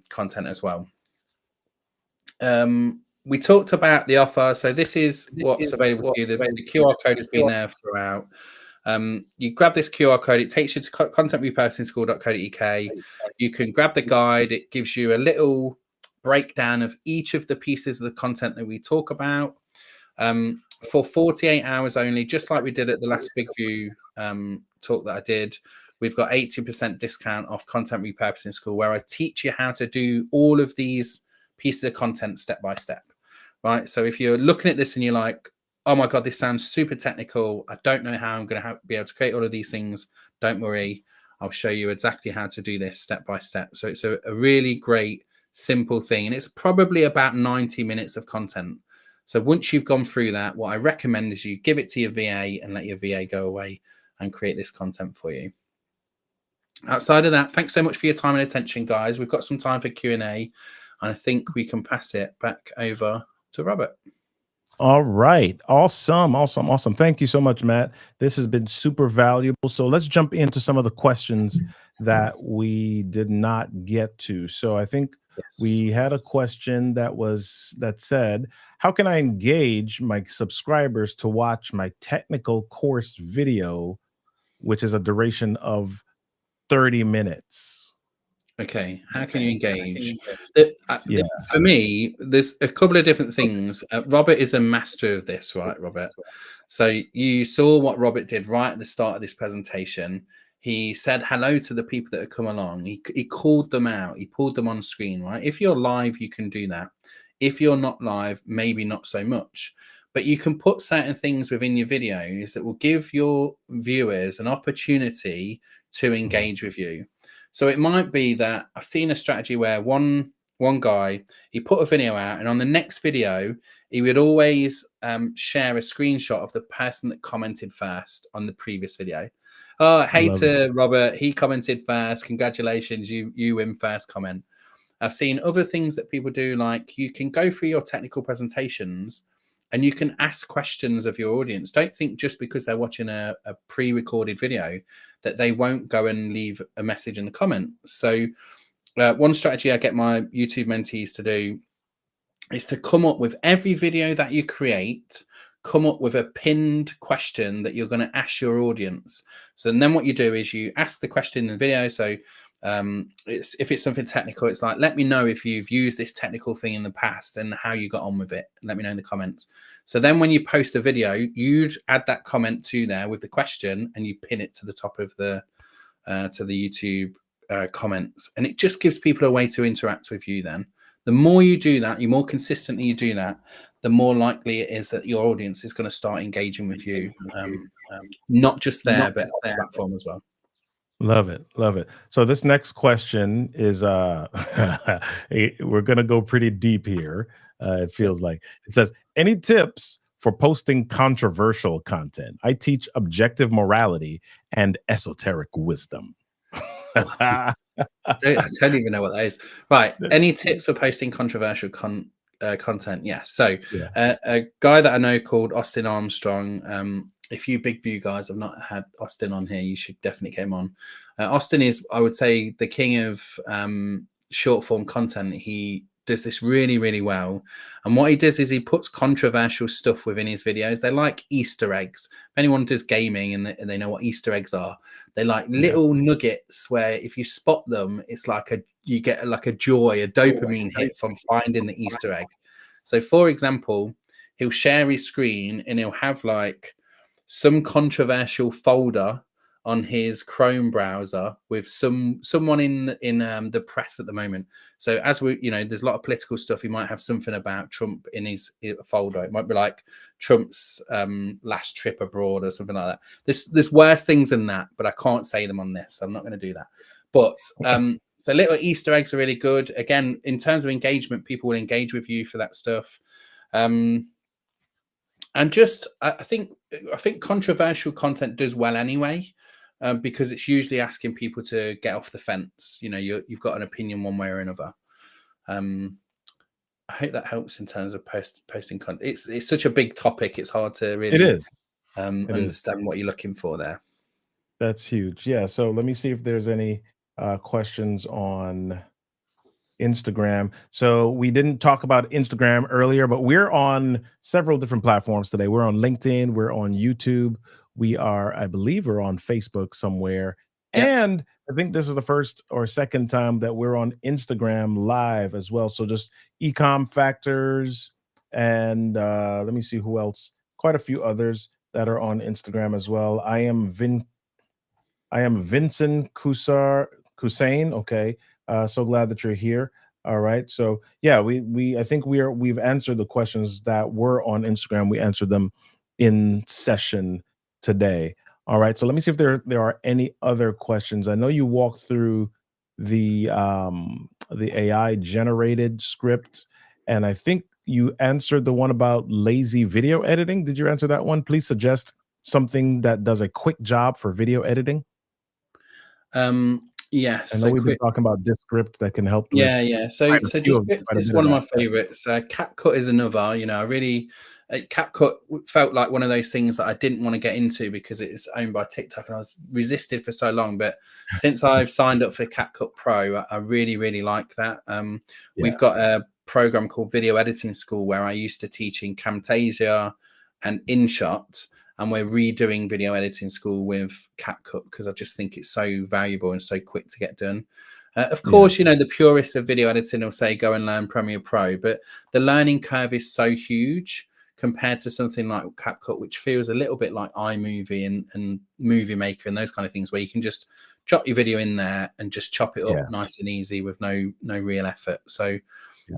content as well. We talked about the offer. So this is what's available to you. The QR code has been there throughout. You grab this QR code. It takes you to contentrepurposingschool.co.uk. You can grab the guide. It gives you a little breakdown of each of the pieces of the content that we talk about. For 48 hours only, just like we did at the last BigView talk that I did, we've got 80% discount off Content Repurposing School, where I teach you how to do all of these pieces of content step by step, right? So if you're looking at this and you're like, oh my God, this sounds super technical, I don't know how I'm going to be able to create all of these things, don't worry, I'll show you exactly how to do this step by step. So it's a really great, simple thing, and it's probably about 90 minutes of content. So once you've gone through that, what I recommend is you give it to your VA and let your VA go away and create this content for you. outside of that, thanks so much for your time and attention, guys. We've got some time for Q&A, and I think we can pass it back over to Robert.
All right. Awesome. Thank you so much, Matt. This has been super valuable. So let's jump into some of the questions that we did not get to. So I think we had a question that said, how can I engage my subscribers to watch my technical course video, which is a duration of 30 minutes?
Okay, how can you engage?
Yeah.
For me, there's a couple of different things. Robert is a master of this, right, Robert? So you saw what Robert did right at the start of this presentation. He said hello to the people that have come along. He called them out. He pulled them on screen, right? If you're live, you can do that. If you're not live, maybe not so much. But you can put certain things within your videos that will give your viewers an opportunity to engage with you. So it might be that I've seen a strategy where one guy, he put a video out, and on the next video, he would always share a screenshot of the person that commented first on the previous video. Oh, hey to Robert, he commented first. Congratulations, you win first comment. I've seen other things that people do, like you can go through your technical presentations and you can ask questions of your audience. Don't think just because they're watching a pre-recorded video that they won't go and leave a message in the comment. So one strategy I get my YouTube mentees to do is to come up with every video that you create, come up with a pinned question that you're going to ask your audience. So then what you do is you ask the question in the video. So if it's something technical, it's like, let me know if you've used this technical thing in the past and how you got on with it. Let me know in the comments. So then when you post a video, you'd add that comment to there with the question and you pin it to the top of the YouTube comments. And it just gives people a way to interact with you then. The more you do that, the more consistently you do that, the more likely it is that your audience is going to start engaging with you, not just there, but on the platform as well.
Love it. So this next question is we're going to go pretty deep here. It feels like it says, any tips for posting controversial content? I teach objective morality and esoteric wisdom.
I don't even know what that is. Right. Any tips for posting controversial content? Yeah. So a guy that I know called Austin Armstrong, if you Big View guys have not had Austin on here, you should definitely get him on. Austin is, I would say, the king of short form content. He does this really, really well. And what he does is he puts controversial stuff within his videos. They're like Easter eggs. If anyone does gaming and they know what Easter eggs are, they're like little nuggets where if you spot them, it's like you get like a joy, a dopamine hit from finding the Easter egg. So for example, he'll share his screen and he'll have like some controversial folder on his Chrome browser with someone in the press at the moment. So as we, there's a lot of political stuff. He might have something about Trump in his folder. It might be like Trump's last trip abroad or something like that. There's worse things than that, but I can't say them on this. So I'm not going to do that. But so little Easter eggs are really good. Again, in terms of engagement, people will engage with you for that stuff. And just, I think controversial content does well anyway, because it's usually asking people to get off the fence. You've got an opinion one way or another. I hope that helps in terms of posting content. It's such a big topic. It's hard to really understand what you're looking for there.
That's huge. Yeah. So let me see if there's any questions on Instagram. So we didn't talk about Instagram earlier, but we're on several different platforms today. We're on LinkedIn, we're on YouTube, I believe we're on Facebook somewhere. Yep. And I think this is the first or second time that we're on Instagram live as well. So just Ecom Factors and let me see who else. Quite a few others that are on Instagram as well. I am Vincent Kusain. Okay. So glad that you're here. All right. So yeah, I think we've answered the questions that were on Instagram. We answered them in session today. All right. So let me see if there are any other questions. I know you walked through the AI generated script, and I think you answered the one about lazy video editing. Did you answer that one? Please suggest something that does a quick job for video editing.
Yeah,
I know
so
we've been
quick.
talking about Descript that can help with
Yeah.
quite
So
a few
just
of
it's
quite a
it's
bit of
one of
that.
my favorites. CapCut is another. I really CapCut felt like one of those things that I didn't want to get into because it's owned by TikTok, and I was resisted for so long. But since I've signed up for CapCut Pro, I really like that.
Yeah.
We've got a program called Video Editing School where I used to teach in Camtasia and InShot, and we're redoing Video Editing School with CapCut because I just think it's so valuable and so quick to get done. Of course, the purists of video editing will say go and learn Premiere Pro, but the learning curve is so huge compared to something like CapCut, which feels a little bit like iMovie and Movie Maker and those kind of things, where you can just drop your video in there and just chop it up nice and easy with no real effort. So,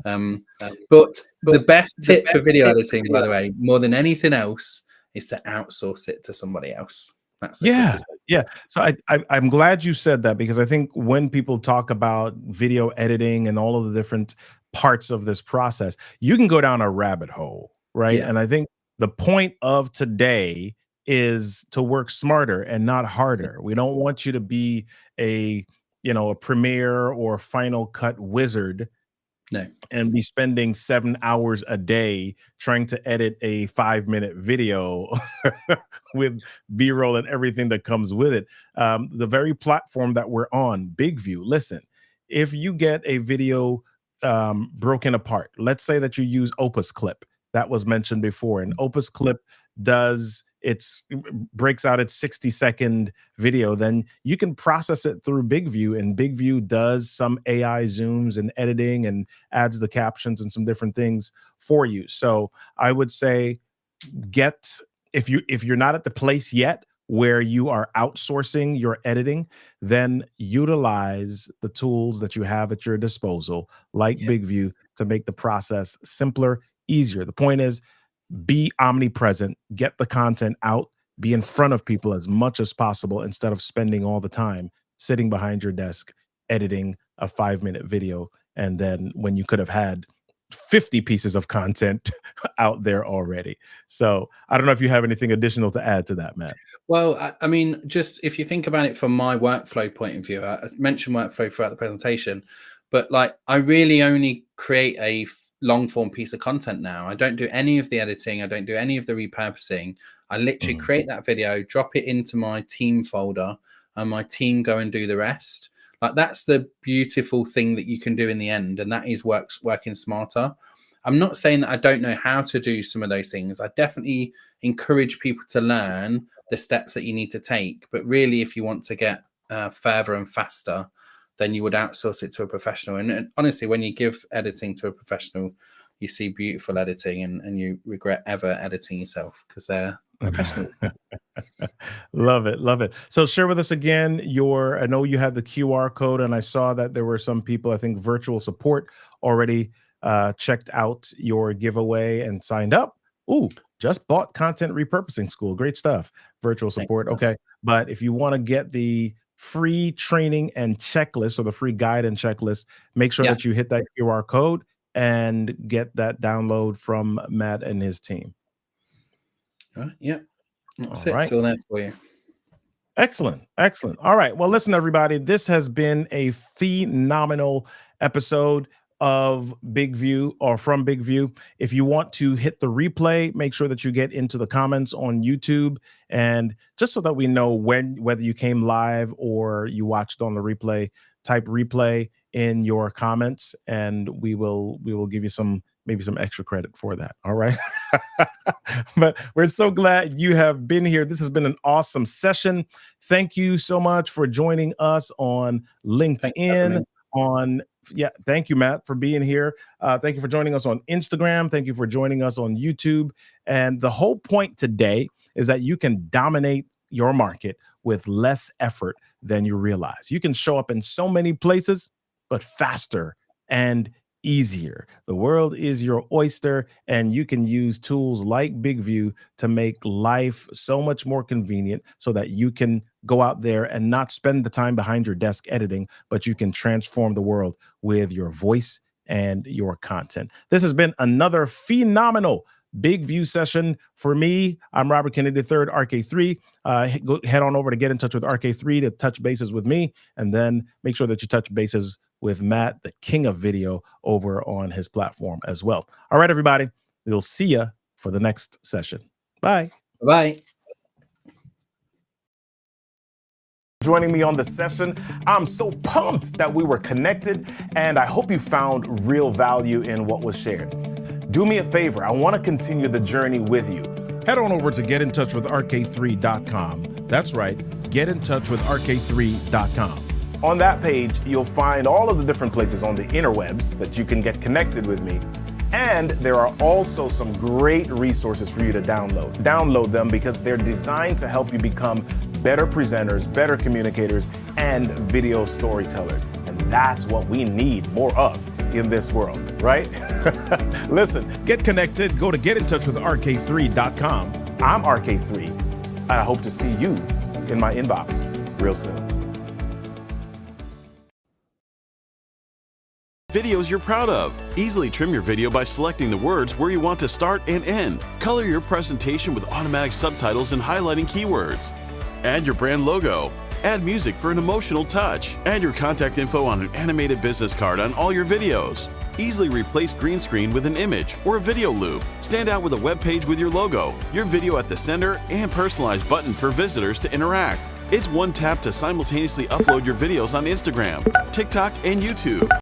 but the best tip for video editing, by the way, more than anything else, is to outsource it to somebody else. That's the quickest way.
Yeah. So I'm glad you said that, because I think when people talk about video editing and all of the different parts of this process, you can go down a rabbit hole, right?
Yeah.
And I think the point of today is to work smarter and not harder. We don't want you to be a Premiere or Final Cut wizard
No.
and be spending 7 hours a day trying to edit a 5-minute video with B-roll and everything that comes with it. The very platform that we're on, BigView, listen, if you get a video broken apart, let's say that you use Opus Clip, that was mentioned before, and Opus Clip breaks out its 60-second video, then you can process it through BigView, and BigView does some AI zooms and editing and adds the captions and some different things for you. So I would say if you're not at the place yet where you are outsourcing your editing, then utilize the tools that you have at your disposal, like BigView, to make the process simpler, easier. The point is, be omnipresent, get the content out, be in front of people as much as possible instead of spending all the time sitting behind your desk editing a 5-minute video. And then when you could have had 50 pieces of content out there already. So I don't know if you have anything additional to add to that, Matt.
Well, I mean, just if you think about it from my workflow point of view, I mentioned workflow throughout the presentation, but I really only create a long form piece of content now. I don't do any of the editing. I don't do any of the repurposing. I literally create that video, drop it into my team folder, and my team go and do the rest. That's the beautiful thing that you can do in the end, and that is working smarter. I'm not saying that I don't know how to do some of those things. I definitely encourage people to learn the steps that you need to take. But really, if you want to get further and faster, then you would outsource it to a professional. And honestly, when you give editing to a professional, you see beautiful editing, and you regret ever editing yourself because they're professionals.
Love it. So share with us again I know you had the QR code, and I saw that there were some people, I think virtual support, already checked out your giveaway and signed up. Ooh, just bought Content Repurposing School. Great stuff. Virtual support. Okay. But if you want to get the free training and checklist, or the free guide and checklist, make sure that you hit that QR code and get that download from Matt and his team.
Yeah. That's
all
it.
Right.
It's all there for you.
Excellent. All right. Well, listen, everybody, this has been a phenomenal episode of BigView, or from BigView. If you want to hit the replay, make sure that you get into the comments on YouTube, and just so that we know whether you came live or you watched on the replay, type replay in your comments, and we will give you maybe some extra credit for that. All right. But we're so glad you have been here. This has been an awesome session. Thank you so much for joining us on LinkedIn. Thank you, Matt, for being here. Thank you for joining us on Instagram. Thank you for joining us on YouTube. And the whole point today is that you can dominate your market with less effort than you realize. You can show up in so many places, but faster and easier. The world is your oyster, and you can use tools like BigView to make life so much more convenient, so that you can go out there and not spend the time behind your desk editing, but you can transform the world with your voice and your content. This has been another phenomenal big view session for me. I'm Robert Kennedy III, RK3. Head on over to Get in Touch with RK3 to touch bases with me, and then make sure that you touch bases with Matt, the king of video, over on his platform as well. All right, everybody. We'll see you for the next session. Bye.
Bye.
Joining me on the session. I'm so pumped that we were connected, and I hope you found real value in what was shared. Do me a favor. I want to continue the journey with you.
Head on over to getintouchwithrk3.com. That's right, getintouchwithrk3.com.
On that page, you'll find all of the different places on the interwebs that you can get connected with me. And there are also some great resources for you to download. Download them because they're designed to help you become better presenters, better communicators, and video storytellers. And that's what we need more of in this world, right? Listen,
Get connected. Go to getintouchwithrk3.com.
I'm RK3, and I hope to see you in my inbox real soon.
Videos you're proud of. Easily trim your video by selecting the words where you want to start and end. Color your presentation with automatic subtitles and highlighting keywords. Add your brand logo. Add music for an emotional touch. Add your contact info on an animated business card on all your videos. Easily replace green screen with an image or a video loop. Stand out with a web page with your logo, your video at the center, and personalized button for visitors to interact. It's one tap to simultaneously upload your videos on Instagram, TikTok, and YouTube.